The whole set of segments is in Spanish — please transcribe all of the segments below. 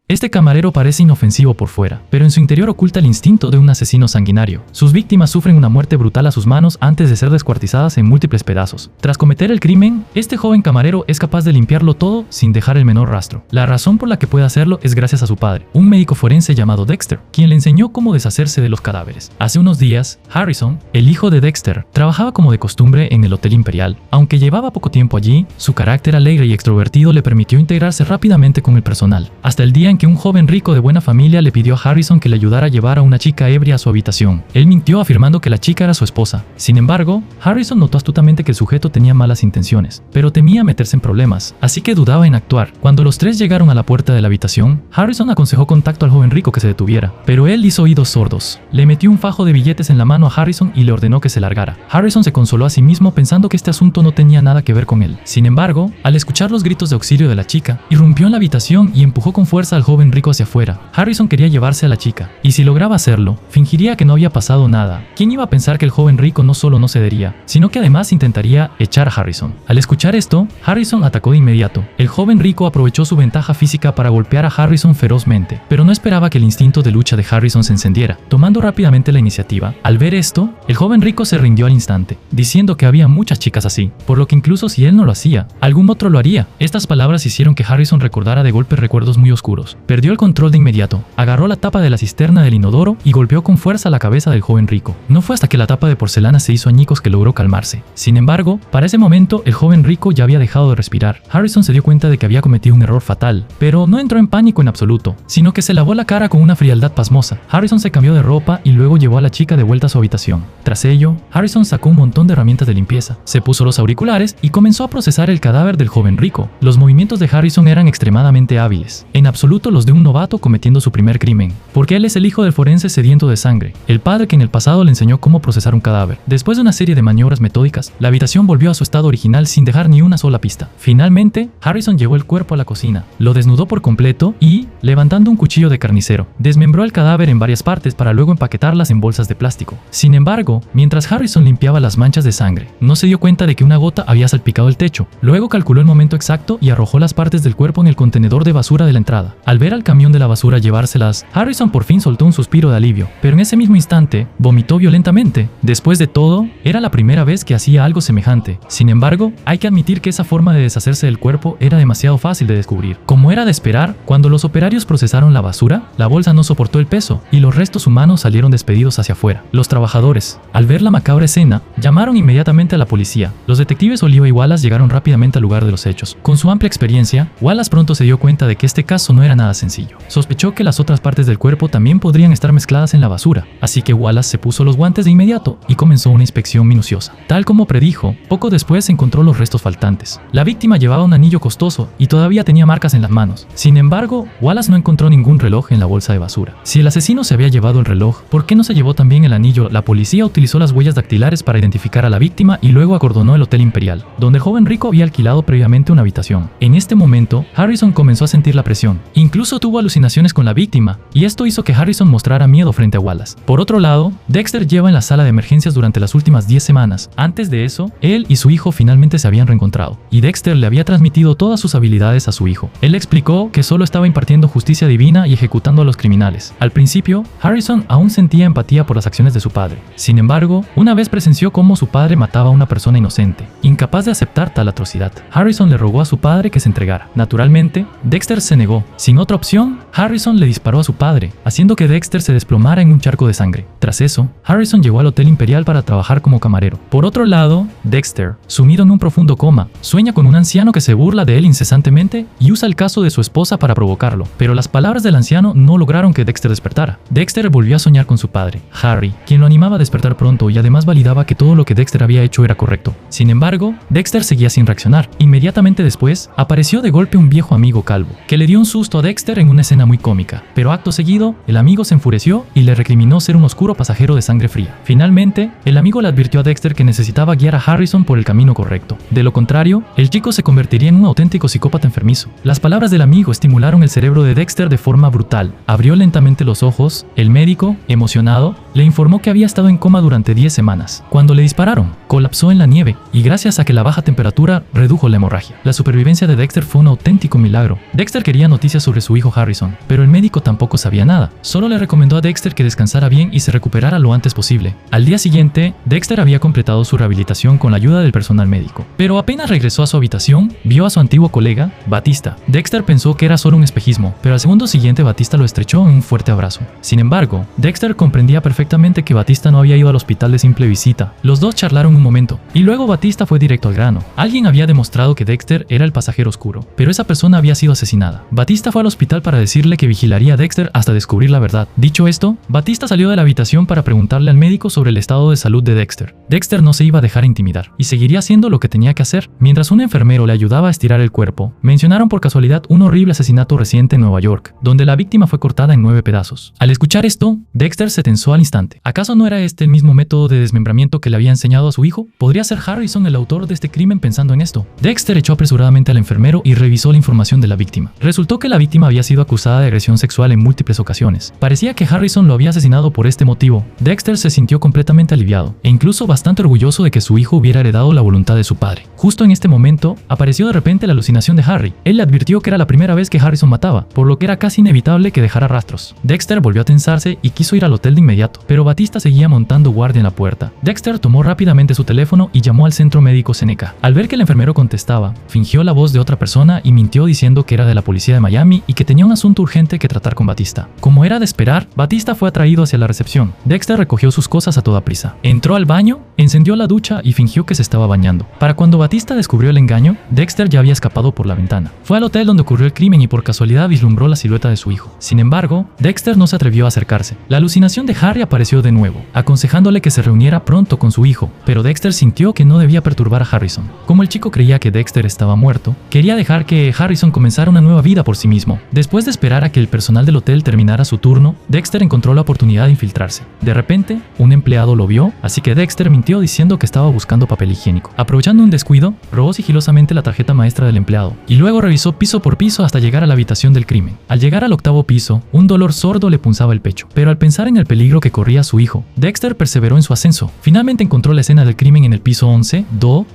Este camarero parece inofensivo por fuera, pero en su interior oculta el instinto de un asesino sanguinario. Sus víctimas sufren una muerte brutal a sus manos antes de ser descuartizadas en múltiples pedazos. Tras cometer el crimen, este joven camarero es capaz de limpiarlo todo sin dejar el menor rastro. La razón por la que puede hacerlo es gracias a su padre, un médico forense llamado Dexter, quien le enseñó cómo deshacerse de los cadáveres. Hace unos días, Harrison, el hijo de Dexter, trabajaba como de costumbre en el Hotel Imperial. Aunque llevaba poco tiempo allí, su carácter alegre y extrovertido le permitió integrarse rápidamente con el personal, hasta el día en que un joven rico de buena familia le pidió a Harrison que le ayudara a llevar a una chica ebria a su habitación. Él mintió afirmando que la chica era su esposa. Sin embargo, Harrison notó astutamente que el sujeto tenía malas intenciones, pero temía meterse en problemas, así que dudaba en actuar. Cuando los tres llegaron a la puerta de la habitación, Harrison aconsejó contacto al joven rico que se detuviera, pero él hizo oídos sordos. Le metió un fajo de billetes en la mano a Harrison y le ordenó que se largara. Harrison se consoló a sí mismo pensando que este asunto no tenía nada que ver con él. Sin embargo, al escuchar los gritos de auxilio de la chica, irrumpió en la habitación y empujó con fuerza al joven rico hacia afuera. Harrison quería llevarse a la chica, y si lograba hacerlo, fingiría que no había pasado nada. ¿Quién iba a pensar que el joven rico no solo no cedería, sino que además intentaría echar a Harrison? Al escuchar esto, Harrison atacó de inmediato. El joven rico aprovechó su ventaja física para golpear a Harrison ferozmente, pero no esperaba que el instinto de lucha de Harrison se encendiera, tomando rápidamente la iniciativa. Al ver esto, el joven rico se rindió al instante, diciendo que había muchas chicas así, por lo que incluso si él no lo hacía, algún otro lo haría. Estas palabras hicieron que Harrison recordara de golpe recuerdos muy oscuros. Perdió el control de inmediato, agarró la tapa de la cisterna del inodoro y golpeó con fuerza la cabeza del joven rico. No fue hasta que la tapa de porcelana se hizo añicos que logró calmarse. Sin embargo, para ese momento el joven rico ya había dejado de respirar. Harrison se dio cuenta de que había cometido un error fatal, pero no entró en pánico en absoluto, sino que se lavó la cara con una frialdad pasmosa. Harrison se cambió de ropa y luego llevó a la chica de vuelta a su habitación. Tras ello, Harrison sacó un montón de herramientas de limpieza, se puso los auriculares y comenzó a procesar el cadáver del joven rico. Los movimientos de Harrison eran extremadamente hábiles, en absoluto los de un novato cometiendo su primer crimen, porque él es el hijo del forense sediento de sangre, el padre que en el pasado le enseñó cómo procesar un cadáver. Después de una serie de maniobras metódicas, la habitación volvió a su estado original sin dejar ni una sola pista. Finalmente, Harrison llevó el cuerpo a la cocina, lo desnudó por completo y, levantando un cuchillo de carnicero, desmembró el cadáver en varias partes para luego empaquetarlas en bolsas de plástico. Sin embargo, mientras Harrison limpiaba las manchas de sangre, no se dio cuenta de que una gota había salpicado el techo. Luego calculó el momento exacto y arrojó las partes del cuerpo en el contenedor de basura de la entrada. Al ver al camión de la basura llevárselas, Harrison por fin soltó un suspiro de alivio, pero en ese mismo instante, vomitó violentamente. Después de todo, era la primera vez que hacía algo semejante. Sin embargo, hay que admitir que esa forma de deshacerse del cuerpo era demasiado fácil de descubrir. Como era de esperar, cuando los operarios procesaron la basura, la bolsa no soportó el peso y los restos humanos salieron despedidos hacia afuera. Los trabajadores, al ver la macabra escena, llamaron inmediatamente a la policía. Los detectives Oliva y Wallace llegaron rápidamente al lugar de los hechos. Con su amplia experiencia, Wallace pronto se dio cuenta de que este caso no era nada sencillo. Sospechó que las otras partes del cuerpo también podrían estar mezcladas en la basura, así que Wallace se puso los guantes de inmediato y comenzó una inspección minuciosa. Tal como predijo, poco después encontró los restos faltantes. La víctima llevaba un anillo costoso y todavía tenía marcas en las manos. Sin embargo, Wallace no encontró ningún reloj en la bolsa de basura. Si el asesino se había llevado el reloj, ¿por qué no se llevó también el anillo? La policía utilizó las huellas dactilares para identificar a la víctima y luego acordonó el Hotel Imperial, donde el joven rico había alquilado previamente una habitación. En este momento, Harrison comenzó a sentir la presión. Incluso tuvo alucinaciones con la víctima, y esto hizo que Harrison mostrara miedo frente a Wallace. Por otro lado, Dexter lleva en la sala de emergencias durante las últimas 10 semanas. Antes de eso, él y su hijo finalmente se habían reencontrado, y Dexter le había transmitido todas sus habilidades a su hijo. Él le explicó que solo estaba impartiendo justicia divina y ejecutando a los criminales. Al principio, Harrison aún sentía empatía por las acciones de su padre. Sin embargo, una vez presenció cómo su padre mataba a una persona inocente. Incapaz de aceptar tal atrocidad, Harrison le rogó a su padre que se entregara. Naturalmente, Dexter se negó. Sin otra opción, Harrison le disparó a su padre, haciendo que Dexter se desplomara en un charco de sangre. Tras eso, Harrison llegó al Hotel Imperial para trabajar como camarero. Por otro lado, Dexter, sumido en un profundo coma, sueña con un anciano que se burla de él incesantemente y usa el caso de su esposa para provocarlo. Pero las palabras del anciano no lograron que Dexter despertara. Dexter volvió a soñar con su padre, Harry, quien lo animaba a despertar pronto y además validaba que todo lo que Dexter había hecho era correcto. Sin embargo, Dexter seguía sin reaccionar. Inmediatamente después, apareció de golpe un viejo amigo calvo, que le dio un susto a Dexter en una escena muy cómica. Pero acto seguido, el amigo se enfureció y le recriminó ser un oscuro pasajero de sangre fría. Finalmente, el amigo le advirtió a Dexter que necesitaba guiar a Harrison por el camino correcto. De lo contrario, el chico se convertiría en un auténtico psicópata enfermizo. Las palabras del amigo estimularon el cerebro de Dexter de forma brutal. Abrió lentamente los ojos. El médico, emocionado, le informó que había estado en coma durante 10 semanas. Cuando le dispararon, colapsó en la nieve y gracias a que la baja temperatura redujo la hemorragia. La supervivencia de Dexter fue un auténtico milagro. Dexter quería noticias sobre sobre su hijo Harrison, pero el médico tampoco sabía nada. Solo le recomendó a Dexter que descansara bien y se recuperara lo antes posible. Al día siguiente, Dexter había completado su rehabilitación con la ayuda del personal médico, pero apenas regresó a su habitación, vio a su antiguo colega, Batista. Dexter pensó que era solo un espejismo, pero al segundo siguiente Batista lo estrechó en un fuerte abrazo. Sin embargo, Dexter comprendía perfectamente que Batista no había ido al hospital de simple visita. Los dos charlaron un momento, y luego Batista fue directo al grano. Alguien había demostrado que Dexter era el pasajero oscuro, pero esa persona había sido asesinada. Batista fue al hospital para decirle que vigilaría a Dexter hasta descubrir la verdad. Dicho esto, Batista salió de la habitación para preguntarle al médico sobre el estado de salud de Dexter. Dexter no se iba a dejar intimidar, y seguiría haciendo lo que tenía que hacer. Mientras un enfermero le ayudaba a estirar el cuerpo, mencionaron por casualidad un horrible asesinato reciente en Nueva York, donde la víctima fue cortada en 9 pedazos. Al escuchar esto, Dexter se tensó al instante. ¿Acaso no era este el mismo método de desmembramiento que le había enseñado a su hijo? ¿Podría ser Harrison el autor de este crimen pensando en esto? Dexter echó apresuradamente al enfermero y revisó la información de la víctima. Resultó que la víctima había sido acusada de agresión sexual en múltiples ocasiones. Parecía que Harrison lo había asesinado por este motivo. Dexter se sintió completamente aliviado, e incluso bastante orgulloso de que su hijo hubiera heredado la voluntad de su padre. Justo en este momento, apareció de repente la alucinación de Harry. Él le advirtió que era la primera vez que Harrison mataba, por lo que era casi inevitable que dejara rastros. Dexter volvió a tensarse y quiso ir al hotel de inmediato, pero Batista seguía montando guardia en la puerta. Dexter tomó rápidamente su teléfono y llamó al centro médico Seneca. Al ver que el enfermero contestaba, fingió la voz de otra persona y mintió diciendo que era de la policía de Miami y que tenía un asunto urgente que tratar con Batista. Como era de esperar, Batista fue atraído hacia la recepción. Dexter recogió sus cosas a toda prisa. Entró al baño, encendió la ducha y fingió que se estaba bañando. Para cuando Batista descubrió el engaño, Dexter ya había escapado por la ventana. Fue al hotel donde ocurrió el crimen y por casualidad vislumbró la silueta de su hijo. Sin embargo, Dexter no se atrevió a acercarse. La alucinación de Harry apareció de nuevo, aconsejándole que se reuniera pronto con su hijo, pero Dexter sintió que no debía perturbar a Harrison. Como el chico creía que Dexter estaba muerto, quería dejar que Harrison comenzara una nueva vida por sí mismo. Después de esperar a que el personal del hotel terminara su turno, Dexter encontró la oportunidad de infiltrarse. De repente, un empleado lo vio, así que Dexter mintió diciendo que estaba buscando papel higiénico. Aprovechando un descuido, robó sigilosamente la tarjeta maestra del empleado, y luego revisó piso por piso hasta llegar a la habitación del crimen. Al llegar al 8º piso, un dolor sordo le punzaba el pecho, pero al pensar en el peligro que corría su hijo, Dexter perseveró en su ascenso. Finalmente encontró la escena del crimen en el piso 11,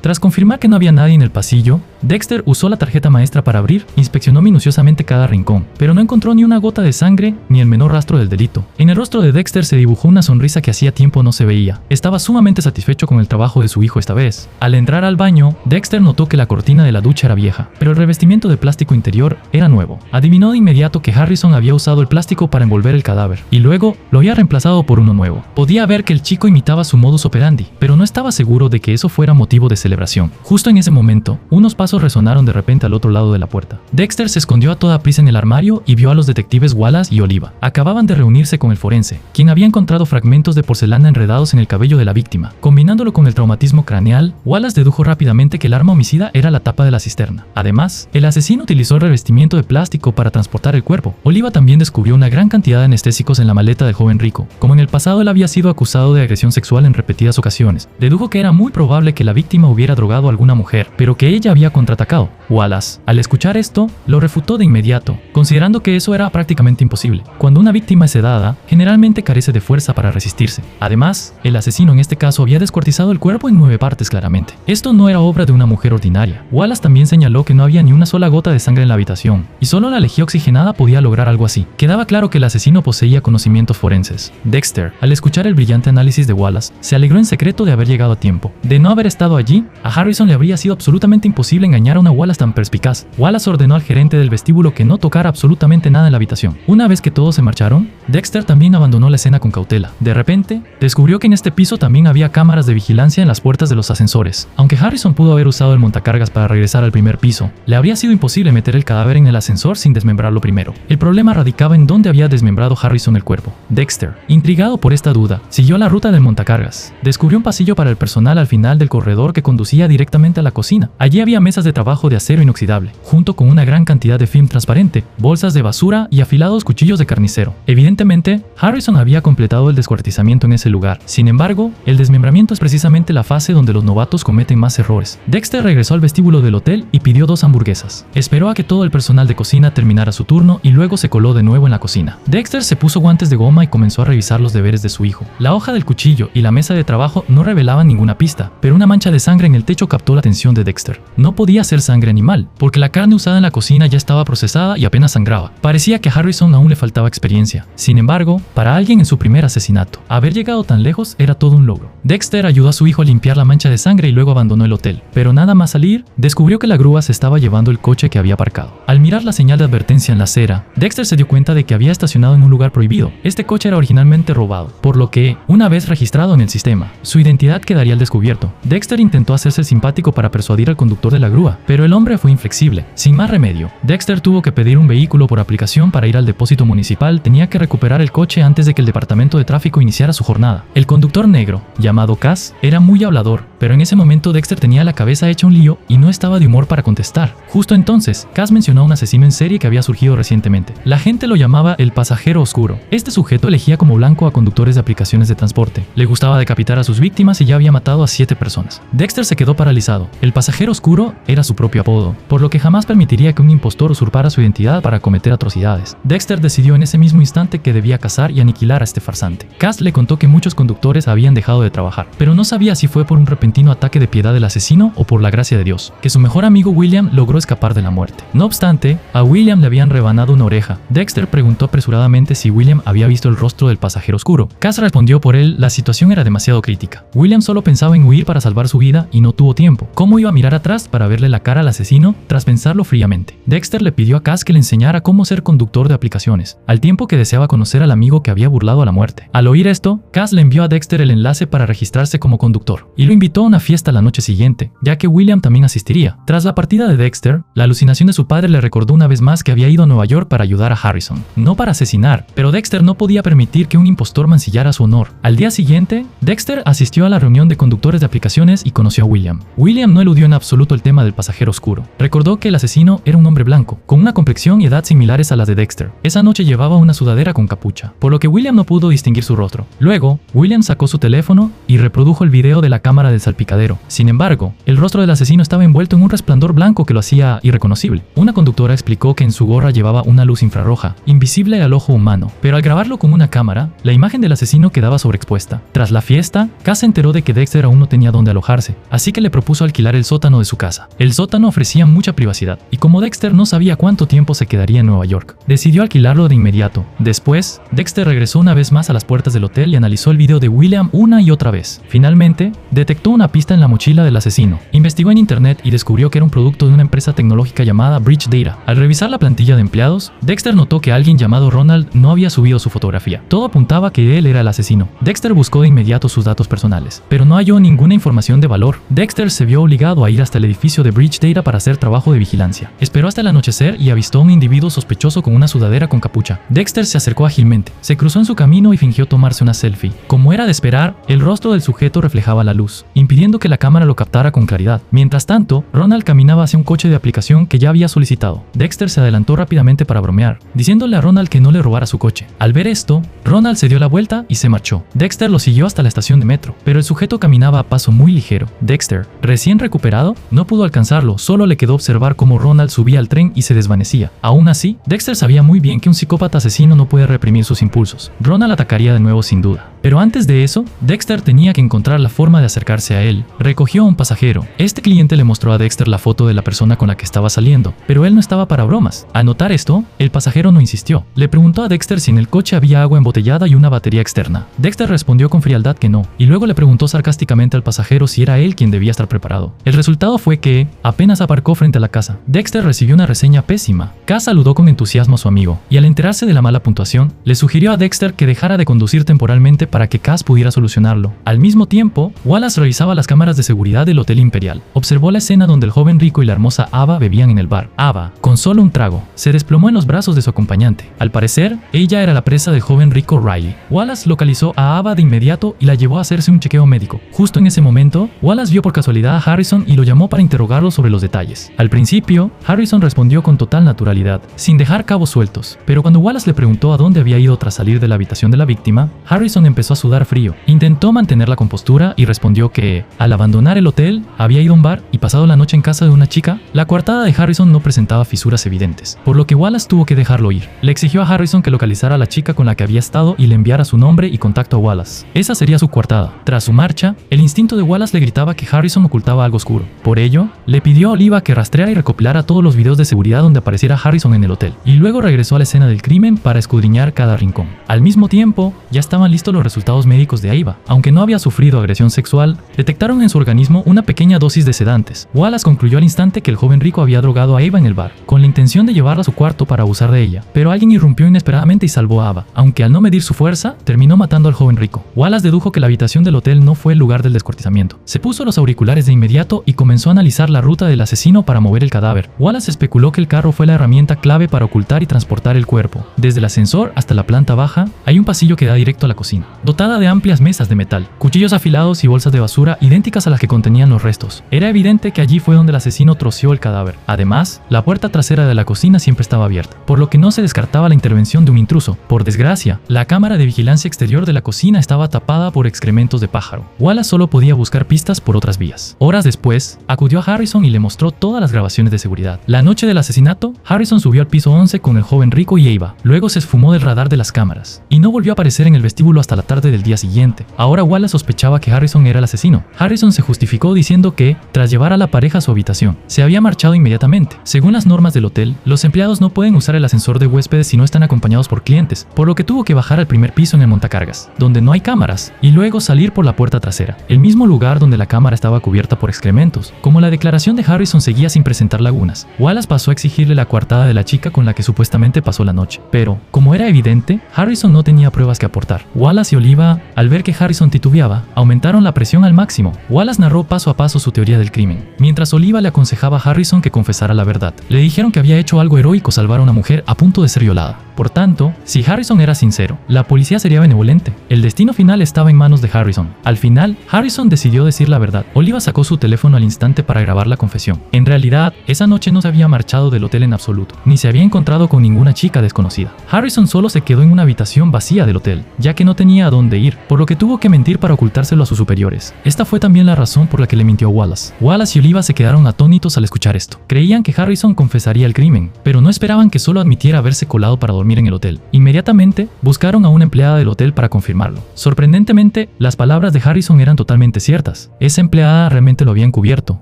tras confirmar que no había nadie en el pasillo, Dexter usó la tarjeta maestra para abrir, inspeccionó minuciosamente cada rincón, pero no encontró ni una gota de sangre ni el menor rastro del delito. En el rostro de Dexter se dibujó una sonrisa que hacía tiempo no se veía. Estaba sumamente satisfecho con el trabajo de su hijo esta vez. Al entrar al baño, Dexter notó que la cortina de la ducha era vieja, pero el revestimiento de plástico interior era nuevo. Adivinó de inmediato que Harrison había usado el plástico para envolver el cadáver, y luego lo había reemplazado por uno nuevo. Podía ver que el chico imitaba su modus operandi, pero no estaba seguro de que eso fuera motivo de celebración. Justo en ese momento, unos pasos resonaron de repente al otro lado de la puerta. Dexter se escondió a toda prisa en el armario y vio a los detectives Wallace y Oliva. Acababan de reunirse con el forense, quien había encontrado fragmentos de porcelana enredados en el cabello de la víctima. Combinándolo con el traumatismo craneal, Wallace dedujo rápidamente que el arma homicida era la tapa de la cisterna. Además, el asesino utilizó el revestimiento de plástico para transportar el cuerpo. Oliva también descubrió una gran cantidad de anestésicos en la maleta del joven rico. Como en el pasado él había sido acusado de agresión sexual en repetidas ocasiones, dedujo que era muy probable que la víctima hubiera drogado a alguna mujer, pero que ella había contraatacado. Wallace, al escuchar esto, lo refutó de inmediato, considerando que eso era prácticamente imposible. Cuando una víctima es sedada, generalmente carece de fuerza para resistirse. Además, el asesino en este caso había descuartizado el cuerpo en 9 partes claramente. Esto no era obra de una mujer ordinaria. Wallace también señaló que no había ni una sola gota de sangre en la habitación, y solo la lejía oxigenada podía lograr algo así. Quedaba claro que el asesino poseía conocimientos forenses. Dexter, al escuchar el brillante análisis de Wallace, se alegró en secreto de haber llegado a tiempo. De no haber estado allí, a Harrison le habría sido absolutamente imposible engañar a una Wallace tan perspicaz. Wallace ordenó al gerente del vestíbulo que no tocara absolutamente nada en la habitación. Una vez que todos se marcharon, Dexter también abandonó la escena con cautela. De repente, descubrió que en este piso también había cámaras de vigilancia en las puertas de los ascensores. Aunque Harrison pudo haber usado el montacargas para regresar al primer piso, le habría sido imposible meter el cadáver en el ascensor sin desmembrarlo primero. El problema radicaba en dónde había desmembrado Harrison el cuerpo. Dexter, intrigado por esta duda, siguió la ruta del montacargas. Descubrió un pasillo para el personal al final del corredor que conducía directamente a la cocina. Allí había mesas de trabajo de acero inoxidable, junto con una gran cantidad de film transparente, bolsas de basura y afilados cuchillos de carnicero. Evidentemente, Harrison había completado el descuartizamiento en ese lugar. Sin embargo, el desmembramiento es precisamente la fase donde los novatos cometen más errores. Dexter regresó al vestíbulo del hotel y pidió 2 hamburguesas. Esperó a que todo el personal de cocina terminara su turno y luego se coló de nuevo en la cocina. Dexter se puso guantes de goma y comenzó a revisar los deberes de su hijo. La hoja del cuchillo y la mesa de trabajo no revelaban ninguna pista, pero una mancha de sangre en el techo captó la atención de Dexter. No podía ser sangre animal, porque la carne usada en la cocina ya estaba procesada cortada y apenas sangraba. Parecía que a Harrison aún le faltaba experiencia. Sin embargo, para alguien en su primer asesinato, haber llegado tan lejos era todo un logro. Dexter ayudó a su hijo a limpiar la mancha de sangre y luego abandonó el hotel. Pero nada más salir, descubrió que la grúa se estaba llevando el coche que había aparcado. Al mirar la señal de advertencia en la acera, Dexter se dio cuenta de que había estacionado en un lugar prohibido. Este coche era originalmente robado, por lo que, una vez registrado en el sistema, su identidad quedaría al descubierto. Dexter intentó hacerse simpático para persuadir al conductor de la grúa, pero el hombre fue inflexible. Sin más remedio, Dexter tuvo que pedir un vehículo por aplicación para ir al depósito municipal. Tenía que recuperar el coche antes de que el departamento de tráfico iniciara su jornada. El conductor negro, llamado Cass, era muy hablador, pero en ese momento Dexter tenía la cabeza hecha un lío y no estaba de humor para contestar. Justo entonces, Cass mencionó a un asesino en serie que había surgido recientemente. La gente lo llamaba el pasajero oscuro. Este sujeto elegía como blanco a conductores de aplicaciones de transporte. Le gustaba decapitar a sus víctimas y ya había matado a 7 personas. Dexter se quedó paralizado. El pasajero oscuro era su propio apodo, por lo que jamás permitiría que un impostor usurpara su identidad para cometer atrocidades. Dexter decidió en ese mismo instante que debía cazar y aniquilar a este farsante. Cass le contó que muchos conductores habían dejado de trabajar, pero no sabía si fue por un repentino ataque de piedad del asesino o por la gracia de Dios, que su mejor amigo William logró escapar de la muerte. No obstante, a William le habían rebanado una oreja. Dexter preguntó apresuradamente si William había visto el rostro del pasajero oscuro. Cass respondió por él: la situación era demasiado crítica. William solo pensaba en huir para salvar su vida y no tuvo tiempo. ¿Cómo iba a mirar atrás para verle la cara al asesino? Tras pensarlo fríamente, Dexter le pidió a Cass que le enseñara cómo ser conductor de aplicaciones, al tiempo que deseaba conocer al amigo que había burlado a la muerte. Al oír esto, Cass le envió a Dexter el enlace para registrarse como conductor y lo invitó a una fiesta la noche siguiente, ya que William también asistiría. Tras la partida de Dexter, la alucinación de su padre le recordó una vez más que había ido a Nueva York para ayudar a Harrison, no para asesinar, pero Dexter no podía permitir que un impostor mancillara su honor. Al día siguiente, Dexter asistió a la reunión de conductores de aplicaciones y conoció a William. William no eludió en absoluto el tema del pasajero oscuro. Recordó que el asesino era un hombre blanco, con una complexión y edad similares a las de Dexter. Esa noche llevaba una sudadera con capucha, por lo que William no pudo distinguir su rostro. Luego, William sacó su teléfono y reprodujo el video de la cámara del salpicadero. Sin embargo, el rostro del asesino estaba envuelto en un resplandor blanco que lo hacía irreconocible. Una conductora explicó que en su gorra llevaba una luz infrarroja, invisible al ojo humano, pero al grabarlo con una cámara, la imagen del asesino quedaba sobreexpuesta. Tras la fiesta, Cass se enteró de que Dexter aún no tenía dónde alojarse, así que le propuso alquilar el sótano de su casa. El sótano ofrecía mucha privacidad, y como Dexter no sabía cuánto tiempo se quedaría en Nueva York, decidió alquilarlo de inmediato. Después, Dexter regresó una vez más a las puertas del hotel y analizó el video de William una y otra vez. Finalmente, detectó una pista en la mochila del asesino. Investigó en internet y descubrió que era un producto de una empresa tecnológica llamada Bridge Data. Al revisar la plantilla de empleados, Dexter notó que alguien llamado Ronald no había subido su fotografía. Todo apuntaba que él era el asesino. Dexter buscó de inmediato sus datos personales, pero no halló ninguna información de valor. Dexter se vio obligado a ir hasta el edificio de Bridge Data para hacer trabajo de vigilancia. Esperó hasta el anochecer y avistó a un individuo sospechoso con una sudadera con capucha. Dexter se acercó ágilmente, se cruzó en su camino y fingió tomarse una selfie. Como era de esperar, el rostro del sujeto reflejaba la luz, impidiendo que la cámara lo captara con claridad. Mientras tanto, Ronald caminaba hacia un coche de aplicación que ya había solicitado. Dexter se adelantó rápidamente para bromear, diciéndole a Ronald que no le robara su coche. Al ver esto, Ronald se dio la vuelta y se marchó. Dexter lo siguió hasta la estación de metro, pero el sujeto caminaba a paso muy ligero. Dexter, recién recuperado, no pudo alcanzarlo, solo le quedó observar cómo Ronald subía al tren y se desvanecía. Aún así, Dexter sabía muy bien que un psicópata asesino no puede reprimir sus impulsos. Ronald atacaría de nuevo sin duda. Pero antes de eso, Dexter tenía que encontrar la forma de acercarse a él. Recogió a un pasajero. Este cliente le mostró a Dexter la foto de la persona con la que estaba saliendo, pero él no estaba para bromas. Al notar esto, el pasajero no insistió. Le preguntó a Dexter si en el coche había agua embotellada y una batería externa. Dexter respondió con frialdad que no, y luego le preguntó sarcásticamente al pasajero si era él quien debía estar preparado. El resultado fue que, apenas aparcó frente a la casa, Dexter recibió una reseña pésima. Cass saludó con entusiasmo a su amigo, y al enterarse de la mala puntuación, le sugirió a Dexter que dejara de conducir temporalmente para que Cass pudiera solucionarlo. Al mismo tiempo, Wallace revisaba las cámaras de seguridad del Hotel Imperial. Observó la escena donde el joven rico y la hermosa Ava bebían en el bar. Ava, con solo un trago, se desplomó en los brazos de su acompañante. Al parecer, ella era la presa del joven rico Riley. Wallace localizó a Ava de inmediato y la llevó a hacerse un chequeo médico. Justo en ese momento, Wallace vio por casualidad a Harrison y lo llamó para interrogarlo sobre los detalles. Al principio, Harrison respondió con total naturalidad, sin dejar cabos sueltos, pero cuando Wallace le preguntó a dónde había ido tras salir de la habitación de la víctima, Harrison empezó a sudar frío. Intentó mantener la compostura y respondió que, al abandonar el hotel, había ido a un bar y pasado la noche en casa de una chica. La coartada de Harrison no presentaba fisuras evidentes, por lo que Wallace tuvo que dejarlo ir. Le exigió a Harrison que localizara a la chica con la que había estado y le enviara su nombre y contacto a Wallace. Esa sería su coartada. Tras su marcha, el instinto de Wallace le gritaba que Harrison ocultaba algo oscuro. Por ello, le pidió a Oliva que rastreara y recopilara todos los videos de seguridad donde aparecía desapareciera Harrison en el hotel, y luego regresó a la escena del crimen para escudriñar cada rincón. Al mismo tiempo, ya estaban listos los resultados médicos de Ava. Aunque no había sufrido agresión sexual, detectaron en su organismo una pequeña dosis de sedantes. Wallace concluyó al instante que el joven rico había drogado a Ava en el bar, con la intención de llevarla a su cuarto para abusar de ella, pero alguien irrumpió inesperadamente y salvó a Ava, aunque al no medir su fuerza, terminó matando al joven rico. Wallace dedujo que la habitación del hotel no fue el lugar del descuartizamiento. Se puso los auriculares de inmediato y comenzó a analizar la ruta del asesino para mover el cadáver. Wallace especuló que el carro fue la herramienta clave para ocultar y transportar el cuerpo. Desde el ascensor hasta la planta baja, hay un pasillo que da directo a la cocina, dotada de amplias mesas de metal, cuchillos afilados y bolsas de basura idénticas a las que contenían los restos. Era evidente que allí fue donde el asesino troceó el cadáver. Además, la puerta trasera de la cocina siempre estaba abierta, por lo que no se descartaba la intervención de un intruso. Por desgracia, la cámara de vigilancia exterior de la cocina estaba tapada por excrementos de pájaro. Wallace solo podía buscar pistas por otras vías. Horas después, acudió a Harrison y le mostró todas las grabaciones de seguridad. La noche del asesinato, Harrison subió al piso 11 con el joven rico y Ava. Luego se esfumó del radar de las cámaras y no volvió a aparecer en el vestíbulo hasta la tarde del día siguiente. Ahora Wallace sospechaba que Harrison era el asesino. Harrison se justificó diciendo que, tras llevar a la pareja a su habitación, se había marchado inmediatamente. Según las normas del hotel, los empleados no pueden usar el ascensor de huéspedes si no están acompañados por clientes, por lo que tuvo que bajar al primer piso en el montacargas, donde no hay cámaras, y luego salir por la puerta trasera, el mismo lugar donde la cámara estaba cubierta por excrementos. Como la declaración de Harrison seguía sin presentar lagunas, Wallace pasó a exigirle la coartada de la chica con la que supuestamente pasó la noche. Pero, como era evidente, Harrison no tenía pruebas que aportar. Wallace y Oliva, al ver que Harrison titubeaba, aumentaron la presión al máximo. Wallace narró paso a paso su teoría del crimen, mientras Oliva le aconsejaba a Harrison que confesara la verdad. Le dijeron que había hecho algo heroico salvar a una mujer a punto de ser violada. Por tanto, si Harrison era sincero, la policía sería benevolente. El destino final estaba en manos de Harrison. Al final, Harrison decidió decir la verdad. Oliva sacó su teléfono al instante para grabar la confesión. En realidad, esa noche no se había marchado del hotel en absoluto, ni se había encontrado con ninguna chica desconocida. Harrison solo se quedó en una habitación vacía del hotel, ya que no tenía a dónde ir, por lo que tuvo que mentir para ocultárselo a sus superiores. Esta fue también la razón por la que le mintió a Wallace. Wallace y Oliva se quedaron atónitos al escuchar esto. Creían que Harrison confesaría el crimen, pero no esperaban que solo admitiera haberse colado para dormir en el hotel. Inmediatamente, buscaron a una empleada del hotel para confirmarlo. Sorprendentemente, las palabras de Harrison eran totalmente ciertas. Esa empleada realmente lo había encubierto.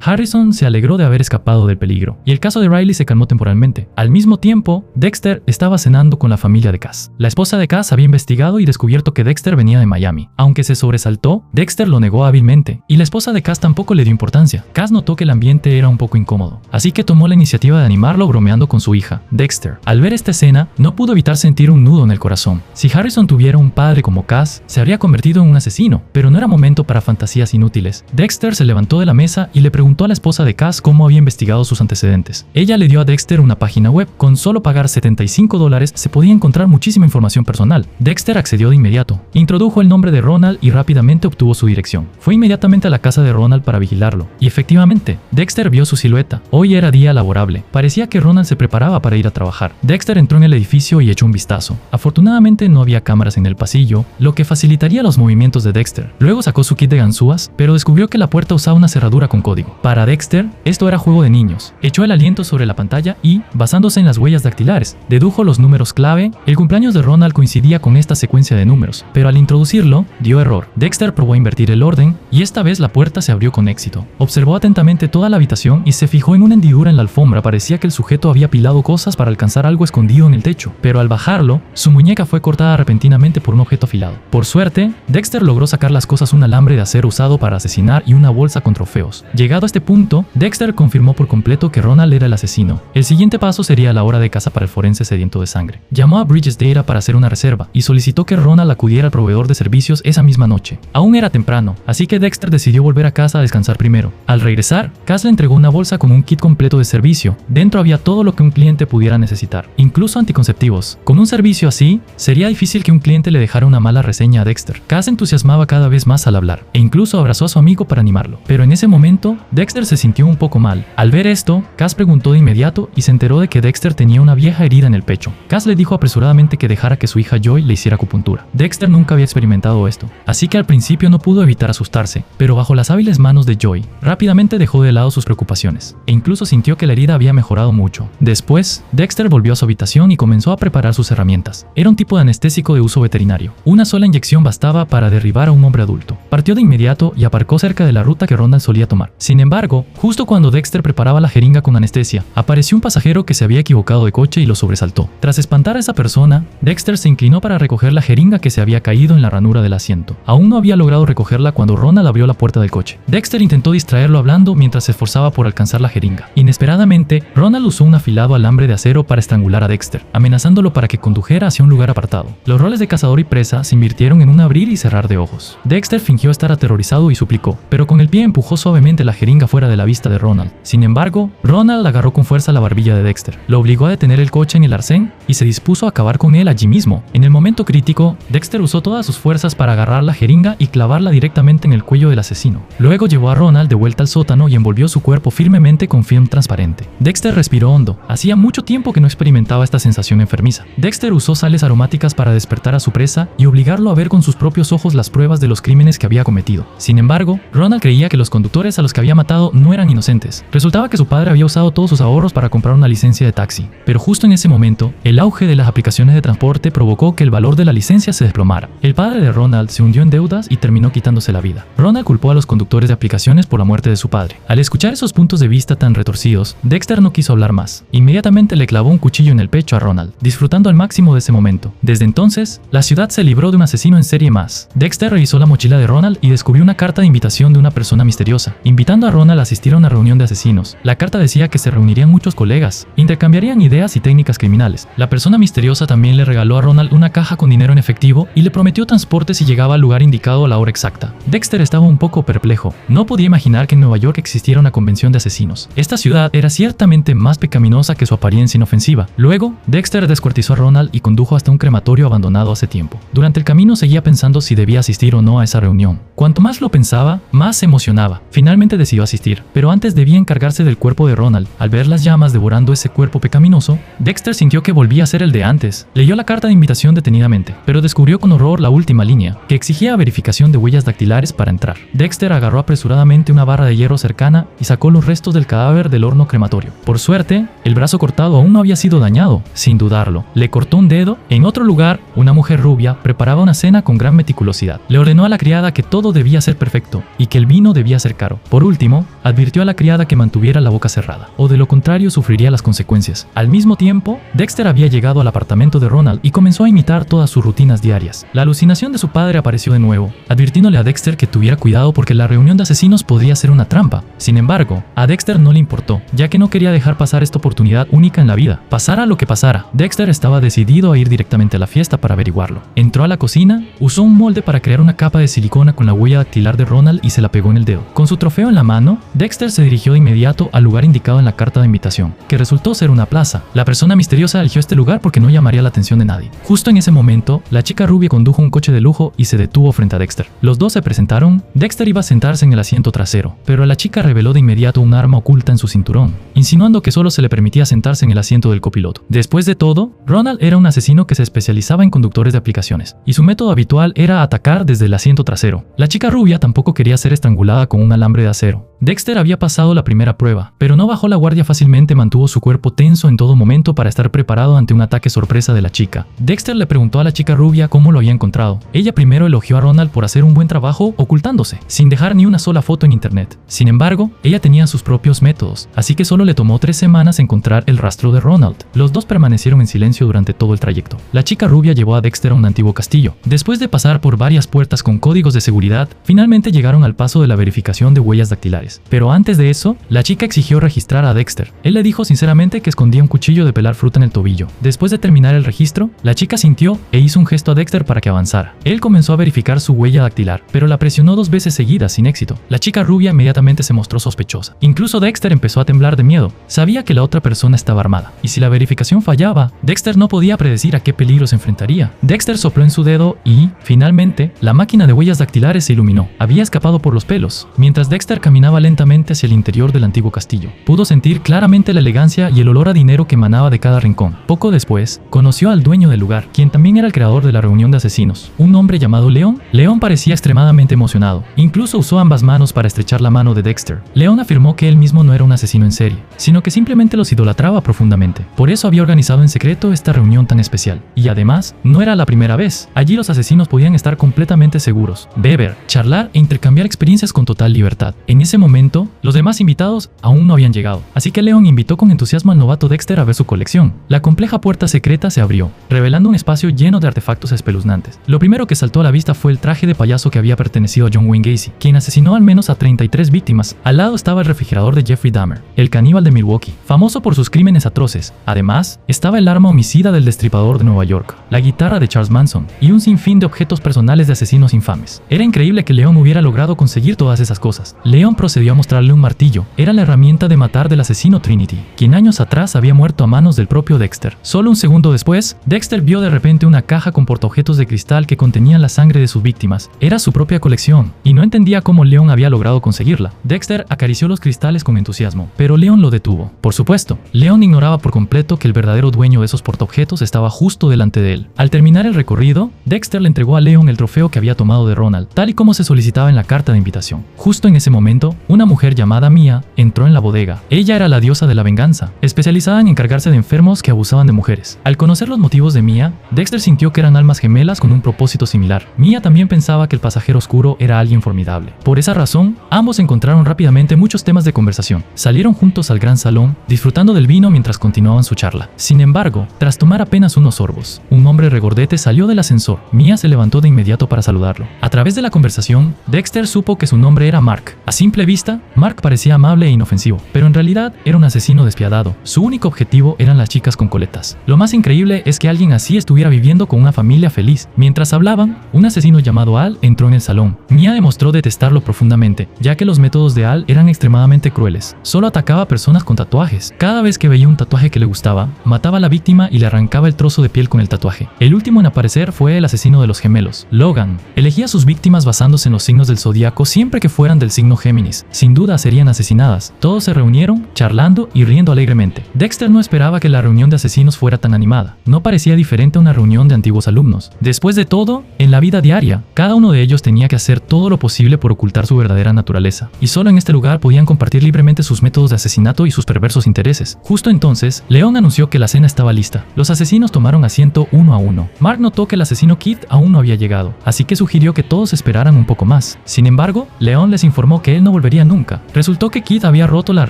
Harrison se alegró de haber escapado del peligro, y el caso de Riley se calmó temporalmente. Al mismo tiempo, Dexter estaba cenando con la familia de Cass. La esposa de Cass había investigado y descubierto que Dexter venía de Miami. Aunque se sobresaltó, Dexter lo negó hábilmente, y la esposa de Cass tampoco le dio importancia. Cass notó que el ambiente era un poco incómodo, así que tomó la iniciativa de animarlo bromeando con su hija, Dexter. Al ver esta escena, no pudo evitar sentir un nudo en el corazón. Si Harrison tuviera un padre como Cass, se habría convertido en un asesino, pero no era momento para fantasías inútiles. Dexter se levantó de la mesa y le preguntó a la esposa de Cass cómo había investigado sus antecedentes. Ella le dio a Dexter una página web. Con solo pagar $75 se podía encontrar muchísima información personal. Dexter accedió de inmediato. Introdujo el nombre de Ronald y rápidamente obtuvo su dirección. Fue inmediatamente a la casa de Ronald para vigilarlo. Y efectivamente, Dexter vio su silueta. Hoy era día laborable. Parecía que Ronald se preparaba para ir a trabajar. Dexter entró en el edificio y echó un vistazo. Afortunadamente no había cámaras en el pasillo, lo que facilitaría los movimientos de Dexter. Luego sacó su kit de ganzúas, pero descubrió que la puerta usaba una cerradura con código. Para Dexter, esto era juego de niños. Echó el aliento sobre la pantalla y, basándose en las huellas dactilares, dedujo los números clave. El cumpleaños de Ronald coincidía con esta secuencia de números, pero al introducirlo, dio error. Dexter probó a invertir el orden, y esta vez la puerta se abrió con éxito. Observó atentamente toda la habitación y se fijó en una hendidura en la alfombra. Parecía que el sujeto había apilado cosas para alcanzar algo escondido en el techo, pero al bajarlo, su muñeca fue cortada repentinamente por un objeto afilado. Por suerte, Dexter logró sacar las cosas: un alambre de acero usado para asesinar y una bolsa con trofeos. Llegado a este punto, Dexter confirmó por completo que Ronald era el asesino. El siguiente paso sería la hora de caza para el forense sediento de sangre. Llamó a Bridges Data para hacer una reserva y solicitó que Ronald acudiera al proveedor de servicios esa misma noche. Aún era temprano, así que Dexter decidió volver a casa a descansar primero. Al regresar, Cass le entregó una bolsa con un kit completo de servicio. Dentro había todo lo que un cliente pudiera necesitar, incluso anticonceptivos. Con un servicio así, sería difícil que un cliente le dejara una mala reseña a Dexter. Cass entusiasmaba cada vez más al hablar, e incluso abrazó a su amigo para animarlo. Pero en ese momento, Dexter se sintió un poco mal. Al ver esto, Cass preguntó de inmediato y se enteró de que Dexter tenía una vieja herida en el pecho. Cass le dijo apresuradamente que dejara que su hija Joy le hiciera acupuntura. Dexter nunca había experimentado esto, así que al principio no pudo evitar asustarse, pero bajo las hábiles manos de Joy, rápidamente dejó de lado sus preocupaciones, e incluso sintió que la herida había mejorado mucho. Después, Dexter volvió a su habitación y comenzó a preparar sus herramientas. Era un tipo de anestésico de uso veterinario. Una sola inyección bastaba para derribar a un hombre adulto. Partió de inmediato y aparcó cerca de la ruta que Ronald solía tomar. Sin embargo, justo cuando Dexter preparaba la jeringa con anestesia, apareció un pasajero pasajero que se había equivocado de coche y lo sobresaltó. Tras espantar a esa persona, Dexter se inclinó para recoger la jeringa que se había caído en la ranura del asiento. Aún no había logrado recogerla cuando Ronald abrió la puerta del coche. Dexter intentó distraerlo hablando mientras se esforzaba por alcanzar la jeringa. Inesperadamente, Ronald usó un afilado alambre de acero para estrangular a Dexter, amenazándolo para que condujera hacia un lugar apartado. Los roles de cazador y presa se invirtieron en un abrir y cerrar de ojos. Dexter fingió estar aterrorizado y suplicó, pero con el pie empujó suavemente la jeringa fuera de la vista de Ronald. Sin embargo, Ronald agarró con fuerza la barbilla de Dexter, lo obligó a detener el coche en el arcén y se dispuso a acabar con él allí mismo. En el momento crítico, Dexter usó todas sus fuerzas para agarrar la jeringa y clavarla directamente en el cuello del asesino. Luego llevó a Ronald de vuelta al sótano y envolvió su cuerpo firmemente con film transparente. Dexter respiró hondo. Hacía mucho tiempo que no experimentaba esta sensación enfermiza. Dexter usó sales aromáticas para despertar a su presa y obligarlo a ver con sus propios ojos las pruebas de los crímenes que había cometido. Sin embargo, Ronald creía que los conductores a los que había matado no eran inocentes. Resultaba que su padre había usado todos sus ahorros para comprar una licencia de taxi. Pero justo en ese momento, el auge de las aplicaciones de transporte provocó que el valor de la licencia se desplomara. El padre de Ronald se hundió en deudas y terminó quitándose la vida. Ronald culpó a los conductores de aplicaciones por la muerte de su padre. Al escuchar esos puntos de vista tan retorcidos, Dexter no quiso hablar más. Inmediatamente le clavó un cuchillo en el pecho a Ronald, disfrutando al máximo de ese momento. Desde entonces, la ciudad se libró de un asesino en serie más. Dexter revisó la mochila de Ronald y descubrió una carta de invitación de una persona misteriosa, invitando a Ronald a asistir a una reunión de asesinos. La carta decía que se reunirían muchos colegas, intercambiarían ideas y técnicas criminales. La persona misteriosa también le regaló a Ronald una caja con dinero en efectivo y le prometió transporte si llegaba al lugar indicado a la hora exacta. Dexter estaba un poco perplejo. No podía imaginar que en Nueva York existiera una convención de asesinos. Esta ciudad era ciertamente más pecaminosa que su apariencia inofensiva. Luego, Dexter descuartizó a Ronald y condujo hasta un crematorio abandonado hace tiempo. Durante el camino seguía pensando si debía asistir o no a esa reunión. Cuanto más lo pensaba, más se emocionaba. Finalmente decidió asistir, pero antes debía encargarse del cuerpo de Ronald. Al ver las llamas devorando ese cuerpo pecaminoso, Dexter sintió que volvía a ser el de antes. Leyó la carta de invitación detenidamente, pero descubrió con horror la última línea, que exigía verificación de huellas dactilares para entrar. Dexter agarró apresuradamente una barra de hierro cercana y sacó los restos del cadáver del horno crematorio. Por suerte, el brazo cortado aún no había sido dañado. Sin dudarlo, le cortó un dedo. En otro lugar, una mujer rubia preparaba una cena con gran meticulosidad. Le ordenó a la criada que todo debía ser perfecto y que el vino debía ser caro. Por último, advirtió a la criada que mantuviera la boca cerrada, o de lo contrario sufriría las consecuencias. Al mismo tiempo, Dexter había llegado al apartamento de Ronald y comenzó a imitar todas sus rutinas diarias. La alucinación de su padre apareció de nuevo, advirtiéndole a Dexter que tuviera cuidado porque la reunión de asesinos podría ser una trampa. Sin embargo, a Dexter no le importó, ya que no quería dejar pasar esta oportunidad única en la vida. Pasara lo que pasara, Dexter estaba decidido a ir directamente a la fiesta para averiguarlo. Entró a la cocina, usó un molde para crear una capa de silicona con la huella dactilar de Ronald y se la pegó en el dedo. Con su trofeo en la mano, Dexter se dirigió de inmediato al lugar indicado en la carta de invitación, que resultó ser una plaza. La persona misteriosa eligió este lugar porque no llamaría la atención de nadie. Justo en ese momento, la chica rubia condujo un coche de lujo y se detuvo frente a Dexter. Los dos se presentaron. Dexter iba a sentarse en el asiento trasero, pero la chica reveló de inmediato un arma oculta en su cinturón, insinuando que solo se le permitía sentarse en el asiento del copiloto. Después de todo, Ronald era un asesino que se especializaba en conductores de aplicaciones, y su método habitual era atacar desde el asiento trasero. La chica rubia tampoco quería ser estrangulada con un alambre de acero. Dexter había pasado la primera prueba, pero no bajó la guardia fácilmente. Mantuvo su cuerpo tenso en todo momento para estar preparado ante un ataque sorpresa de la chica. Dexter le preguntó a la chica rubia cómo lo había encontrado. Ella primero elogió a Ronald por hacer un buen trabajo ocultándose, sin dejar ni una sola foto en internet. Sin embargo, ella tenía sus propios métodos, así que solo le tomó 3 semanas encontrar el rastro de Ronald. Los dos permanecieron en silencio durante todo el trayecto. La chica rubia llevó a Dexter a un antiguo castillo. Después de pasar por varias puertas con códigos de seguridad, finalmente llegaron al paso de la verificación de huellas dactilares. Pero antes de eso, la chica exigió registrar a Dexter. Él le dijo sinceramente que escondía un cuchillo de pelar fruta en el tobillo. Después de terminar el registro, la chica sintió e hizo un gesto a Dexter para que avanzara. Él comenzó a verificar su huella dactilar, pero la presionó 2 veces seguidas sin éxito. La chica rubia inmediatamente se mostró sospechosa. Incluso Dexter empezó a temblar de miedo. Sabía que la otra persona estaba armada, y si la verificación fallaba, Dexter no podía predecir a qué peligro se enfrentaría. Dexter sopló en su dedo y, finalmente, la máquina de huellas dactilares se iluminó. Había escapado por los pelos. Mientras Dexter caminaba lentamente hacia el interior del antiguo castillo, pudo sentir claramente la elegancia y el olor a dinero que emanaba de cada rincón. Poco después, conoció al dueño del lugar, quien también era el creador de la reunión de asesinos, un hombre llamado Leon. Leon parecía extremadamente emocionado. Incluso usó ambas manos para estrechar la mano de Dexter. Leon afirmó que él mismo no era un asesino en serie, sino que simplemente los idolatraba profundamente. Por eso había organizado en secreto esta reunión tan especial. Y además, no era la primera vez. Allí los asesinos podían estar completamente seguros, beber, charlar e intercambiar experiencias con total libertad. En ese momento, los demás invitados aún no habían llegado, así que Leon invitó con entusiasmo al novato Dexter a ver su colección. La compleja puerta secreta se abrió, revelando un espacio lleno de artefactos espeluznantes. Lo primero que saltó a la vista fue el traje de payaso que había pertenecido a John Wayne Gacy, quien asesinó al menos a 33 víctimas. Al lado estaba el refrigerador de Jeffrey Dahmer, el caníbal de Milwaukee, famoso por sus crímenes atroces. Además, estaba el arma homicida del destripador de Nueva York, la guitarra de Charles Manson y un sinfín de objetos personales de asesinos infames. Era increíble que Leon hubiera logrado conseguir todas esas cosas. Leon procedió a mostrarle un martillo. Era la herramienta de matar del asesino Trinity, quien años atrás había muerto a manos del propio Dexter. Solo un segundo después, Dexter vio de repente una caja con portaobjetos de cristal que contenían la sangre de sus víctimas. Era su propia colección, y no entendía cómo Leon había logrado conseguirla. Dexter acarició los cristales con entusiasmo, pero Leon lo detuvo. Por supuesto, Leon ignoraba por completo que el verdadero dueño de esos portaobjetos estaba justo delante de él. Al terminar el recorrido, Dexter le entregó a Leon el trofeo que había tomado de Ronald, tal y como se solicitaba en la carta de invitación. Justo en ese momento, una mujer llamada Mia entró en la bodega. Ella era la diosa de la venganza, especializada en encargarse de enfermos que abusaban de mujeres. Al conocer los motivos de Mia, Dexter sintió que eran almas gemelas con un propósito similar. Mia también pensaba que el pasajero oscuro era alguien formidable. Por esa razón, ambos encontraron rápidamente muchos temas de conversación. Salieron juntos al gran salón, disfrutando del vino mientras continuaban su charla. Sin embargo, tras tomar apenas unos sorbos, un hombre regordete salió del ascensor. Mia se levantó de inmediato para saludarlo. A través de la conversación, Dexter supo que su nombre era Mark. A simple vista, Mark parecía amable e inofensivo, pero en realidad era un asesino despiadado. Su único objetivo eran las chicas con coletas. Lo más increíble es que alguien así estuviera viviendo con una familia feliz. Mientras hablaban, un asesino llamado Al entró en el salón. Mia demostró detestarlo profundamente, ya que los métodos de Al eran extremadamente crueles. Solo atacaba a personas con tatuajes. Cada vez que veía un tatuaje que le gustaba, mataba a la víctima y le arrancaba el trozo de piel con el tatuaje. El último en aparecer fue el asesino de los gemelos, Logan. Elegía a sus víctimas basándose en los signos del zodiaco siempre que fueran del signo Géminis. Sin duda serían asesinadas. Todos se reunieron, charlando y riendo alegremente. Dexter no esperaba que la reunión de asesinos fuera tan animada. No parecía diferente a una reunión de antiguos alumnos. Después de todo, en la vida diaria, cada uno de ellos tenía que hacer todo lo posible por ocultar su verdadera naturaleza. Y solo en este lugar podían compartir libremente sus métodos de asesinato y sus perversos intereses. Justo entonces, Leon anunció que la cena estaba lista. Los asesinos tomaron asiento uno a uno. Mark notó que el asesino Kid aún no había llegado, así que sugirió que todos esperaran un poco más. Sin embargo, Leon les informó que él no volvería nunca. Resultó que Kid había roto las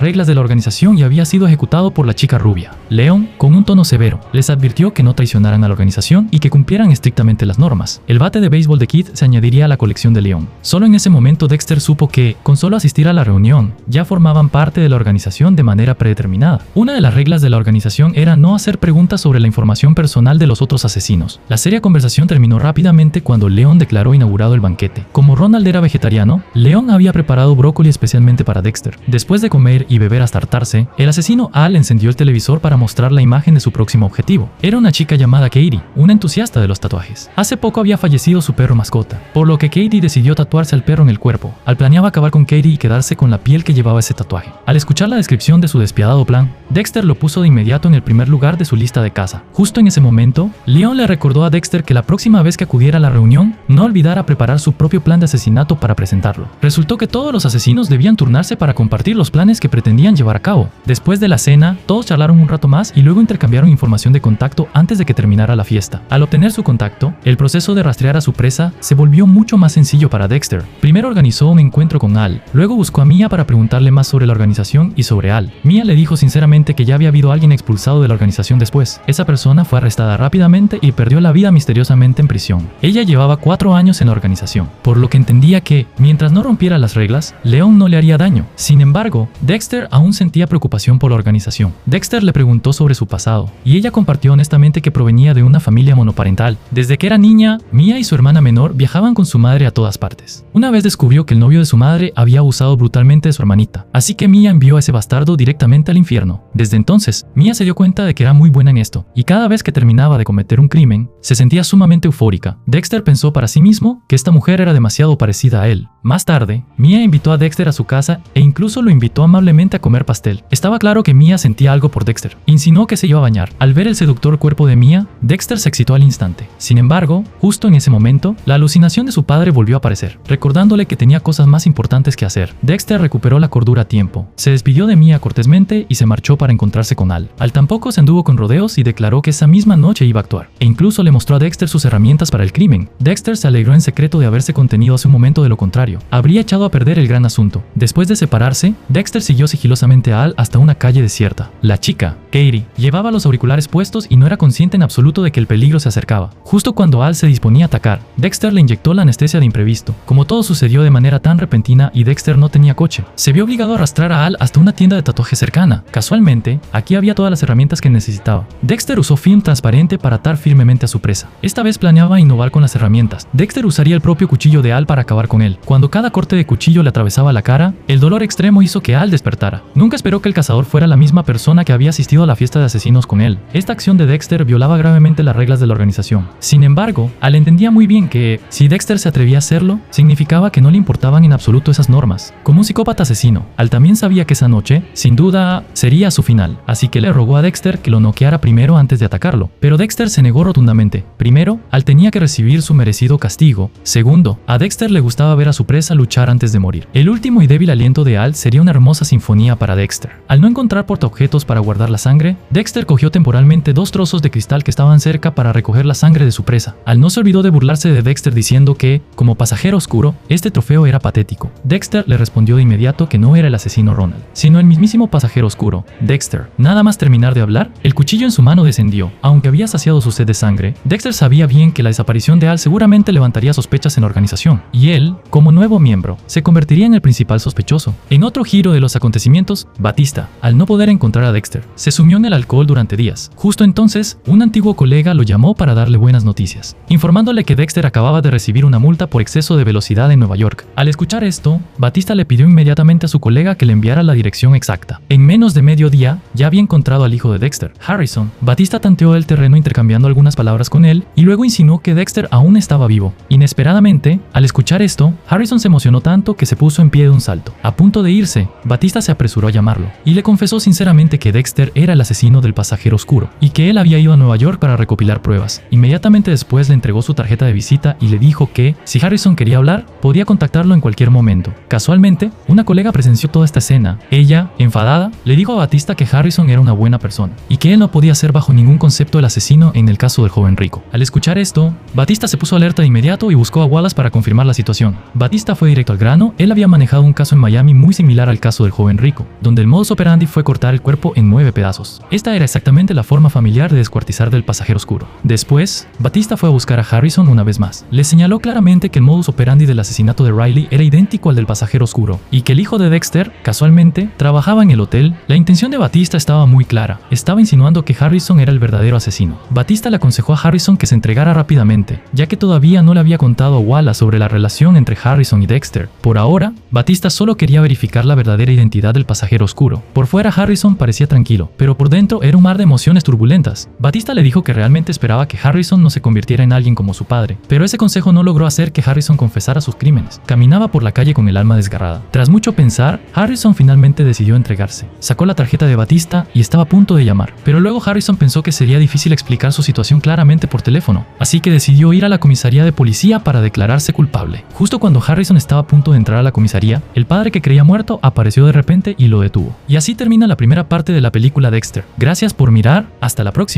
reglas de la organización y había sido ejecutado por la chica rubia. Leon, con un tono severo, les advirtió que no traicionaran a la organización y que cumplieran estrictamente las normas. El bate de béisbol de Kid se añadiría a la colección de Leon. Solo en ese momento Dexter supo que, con solo asistir a la reunión, ya formaban parte de la organización de manera predeterminada. Una de las reglas de la organización era no hacer preguntas sobre la información personal de los otros asesinos. La seria conversación terminó rápidamente cuando Leon declaró inaugurado el banquete. Como Ronald era vegetariano, Leon había preparado brócoli especialmente para Dexter. Después de comer y beber hasta hartarse, el asesino Al encendió el televisor para mostrar la imagen de su próximo objetivo. Era una chica llamada Katie, una entusiasta de los tatuajes. Hace poco había fallecido su perro mascota, por lo que Katie decidió tatuarse al perro en el cuerpo. Al planeaba acabar con Katie y quedarse con la piel que llevaba ese tatuaje. Al escuchar la descripción de su despiadado plan, Dexter lo puso de inmediato en el primer lugar de su lista de caza. Justo en ese momento, Leon le recordó a Dexter que la próxima vez que acudiera a la reunión, no olvidara preparar su propio plan de asesinato para presentarlo. Resultó que todos los asesinos debían turnarse para compartir los planes que pretendían llevar a cabo. Después de la cena, todos charlaron un rato más y luego intercambiaron información de contacto antes de que terminara la fiesta. Al obtener su contacto, el proceso de rastrear a su presa se volvió mucho más sencillo para Dexter. Primero organizó un encuentro con Al, luego buscó a Mia para preguntarle más sobre la organización y sobre Al. Mia le dijo sinceramente que ya había habido alguien expulsado de la organización después. Esa persona fue arrestada rápidamente y perdió la vida misteriosamente en prisión. Ella llevaba 4 años en la organización, por lo que entendía que, mientras no rompiera las reglas, Leon no le haría daño. Sin embargo, Dexter aún sentía preocupación por la organización. Dexter le preguntó sobre su pasado, y ella compartió honestamente que provenía de una familia monoparental. Desde que era niña, Mia y su hermana menor viajaban con su madre a todas partes. Una vez descubrió que el novio de su madre había abusado brutalmente de su hermanita, así que Mia envió a ese bastardo directamente al infierno. Desde entonces, Mia se dio cuenta de que era muy buena en esto, y cada vez que terminaba de cometer un crimen, se sentía sumamente eufórica. Dexter pensó para sí mismo que esta mujer era demasiado parecida a él. Más tarde, Mia invitó a Dexter a su casa e incluso lo invitó amablemente a comer pastel. Estaba claro que Mia sentía algo por Dexter. Insinuó que se iba a bañar. Al ver el seductor cuerpo de Mia, Dexter se excitó al instante. Sin embargo, justo en ese momento, la alucinación de su padre volvió a aparecer, recordándole que tenía cosas más importantes que hacer. Dexter recuperó la cordura a tiempo. Se despidió de Mia cortésmente y se marchó para encontrarse con Al. Al tampoco se anduvo con rodeos y declaró que esa misma noche iba a actuar. E incluso le mostró a Dexter sus herramientas para el crimen. Dexter se alegró en secreto de haberse contenido hace un momento, de lo contrario, habría echado a perder el gran asunto. Después de separarse, Dexter siguió sigilosamente a Al hasta una calle desierta. La chica, Katie, llevaba los auriculares puestos y no era consciente en absoluto de que el peligro se acercaba. Justo cuando Al se disponía a atacar, Dexter le inyectó la anestesia de imprevisto. Como todo sucedió de manera tan repentina y Dexter no tenía coche, se vio obligado a arrastrar a Al hasta una tienda de tatuajes cercana. Casualmente, aquí había todas las herramientas que necesitaba. Dexter usó film transparente para atar firmemente a su presa. Esta vez planeaba innovar con las herramientas. Dexter usaría el propio cuchillo de Al para acabar con él. Cuando cada corte de cuchillo le atravesaba la cara, el dolor extremo hizo que Al despertara. Nunca esperó que el cazador fuera la misma persona que había asistido a la fiesta de asesinos con él. Esta acción de Dexter violaba gravemente las reglas de la organización. Sin embargo, Al entendía muy bien que, si Dexter se atrevía a hacerlo, significaba que no le importaban en absoluto esas normas. Como un psicópata asesino, Al también sabía que esa noche, sin duda, sería su final, así que le rogó a Dexter que lo noqueara primero antes de atacarlo. Pero Dexter se negó rotundamente. Primero, Al tenía que recibir su merecido castigo. Segundo, a Dexter le gustaba ver a su presa luchar antes de morir. El último y débil aliento de Al sería una hermosa sinfonía para Dexter. Al no encontrar portaobjetos para guardar la sangre, Dexter cogió temporalmente 2 trozos de cristal que estaban cerca para recoger la sangre de su presa. Al no se olvidó de burlarse de Dexter diciendo que, como pasajero oscuro, este trofeo era patético. Dexter le respondió de inmediato que no era el asesino Ronald, sino el mismísimo pasajero oscuro, Dexter. Nada más terminar de hablar, el cuchillo en su mano descendió. Aunque había saciado su sed de sangre, Dexter sabía bien que la desaparición de Al seguramente levantaría sospechas en la organización, y él, como nuevo miembro, se convertiría en el principal sospechoso. En otro giro de los acontecimientos, Batista, al no poder encontrar a Dexter, se sumió en el alcohol durante días. Justo entonces, un antiguo colega lo llamó para darle buenas noticias, informándole que Dexter acababa de recibir una multa por exceso de velocidad en Nueva York. Al escuchar esto, Batista le pidió inmediatamente a su colega que le enviara la dirección exacta. En menos de medio día, ya había encontrado al hijo de Dexter, Harrison. Batista tanteó el terreno intercambiando algunas palabras con él y luego insinuó que Dexter aún estaba vivo. Inesperadamente, al escuchar esto, Harrison se emocionó tanto que se puso en pie de un salto. A punto de irse, Batista se apresuró a llamarlo y le confesó sinceramente que Dexter era el asesino del pasajero oscuro y que él había ido a Nueva York para recopilar pruebas. Inmediatamente después le entregó su tarjeta de visita y le dijo que, si Harrison quería hablar, podía contactarlo en cualquier momento. Casualmente, una colega presenció toda esta escena. Ella, enfadada, le dijo a Batista que Harrison era una buena persona y que él no podía ser bajo ningún concepto el asesino en el caso del joven rico. Al escuchar esto, Batista se puso alerta de inmediato y buscó a Wallace para confirmar la situación. Batista fue directo al grano. Él había manejado un caso en Miami muy similar al caso del joven rico, donde el modus operandi fue cortar el cuerpo en 9 pedazos. Esta era exactamente la forma familiar de descuartizar del pasajero oscuro. Después, Batista fue a buscar a Harrison una vez más. Le señaló claramente que el modus operandi del asesinato de Riley era idéntico al del pasajero oscuro y que el hijo de Dexter, casualmente, trabajaba en el hotel. La intención de Batista estaba muy clara. Estaba insinuando que Harrison era el verdadero asesino. Batista le aconsejó a Harrison que se entregara rápidamente, ya que todavía no le había contado a Wallace sobre la relación entre Harrison y Dexter. Por ahora, Batista solo quería verificar la verdadera identidad del pasajero oscuro. Por fuera Harrison parecía tranquilo, pero por dentro era un mar de emociones turbulentas. Batista le dijo que realmente esperaba que Harrison no se convirtiera en alguien como su padre, pero ese consejo no logró hacer que Harrison confesara sus crímenes. Caminaba por la calle con el alma desgarrada. Tras mucho pensar, Harrison finalmente decidió entregarse. Sacó la tarjeta de Batista y estaba a punto de llamar, pero luego Harrison pensó que sería difícil explicar su situación claramente por teléfono, así que decidió ir a la comisaría de policía para declararse culpable. Justo cuando Harrison estaba a punto de entrar a la comisaría, el padre que creía muerto apareció de repente y lo detuvo. Y así termina la primera parte de la película Dexter. Gracias por mirar, hasta la próxima.